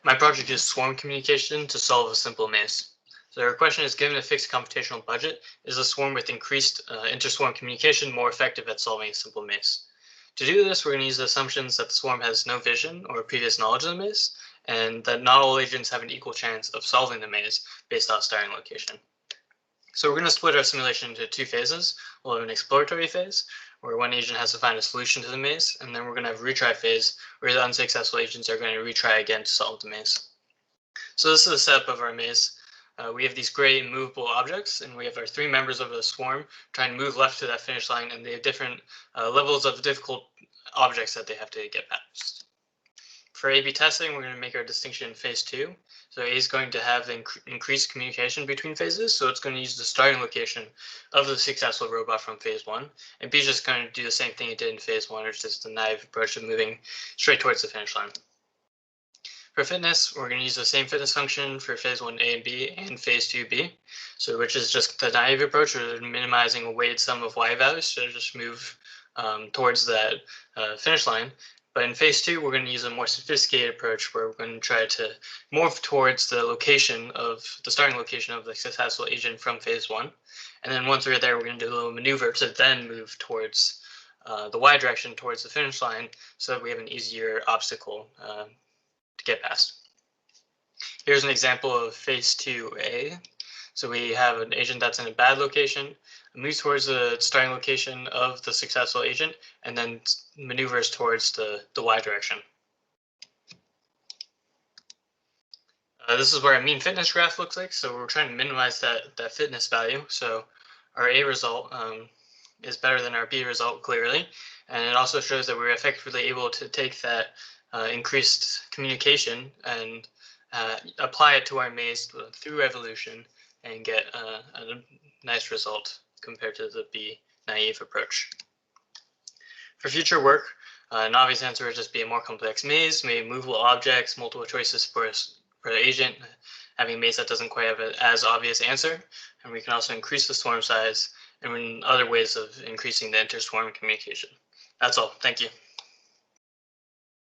My project is swarm communication to solve a simple maze. So our question is, given a fixed computational budget, is a swarm with increased inter-swarm communication more effective at solving a simple maze? To do this, we're going to use the assumptions that the swarm has no vision or previous knowledge of the maze, and that not all agents have an equal chance of solving the maze based off starting location. So we're going to split our simulation into two phases. We'll have an exploratory phase, where one agent has to find a solution to the maze, and then we're going to have a retry phase, where the unsuccessful agents are going to retry again to solve the maze. So this is the setup of our maze. We have these gray movable objects, and we have our three members of the swarm trying to move left to that finish line, and they have different levels of difficult objects that they have to get past. For A/B testing, we're going to make our distinction in phase 2. So A is going to have increased communication between phases, so it's going to use the starting location of the successful robot from phase 1, and B is just going to do the same thing it did in phase 1, which is the naive approach of moving straight towards the finish line. For fitness, we're going to use the same fitness function for phase 1A and B and phase 2B, so which is just the naive approach, or minimizing a weighted sum of y values to just move towards that finish line. But in phase 2, we're going to use a more sophisticated approach where we're going to try to morph towards the location of the starting location of the successful agent from phase 1. And then once we're there, we're going to do a little maneuver to then move towards the y direction towards the finish line so that we have an easier obstacle to get past. Here's an example of phase 2A. So we have an agent that's in a bad location, moves towards the starting location of the successful agent, and then maneuvers towards the y direction. This is where our mean fitness graph looks like. So we're trying to minimize that fitness value. So our A result is better than our B result, clearly. And it also shows that we're effectively able to take that increased communication and apply it to our maze through evolution and get a nice result compared to the B naive approach. For future work, an obvious answer would just be a more complex maze, maybe movable objects, multiple choices for the agent, having a maze that doesn't quite have an as obvious answer. And we can also increase the swarm size and other ways of increasing the inter-swarm communication. That's all. Thank you.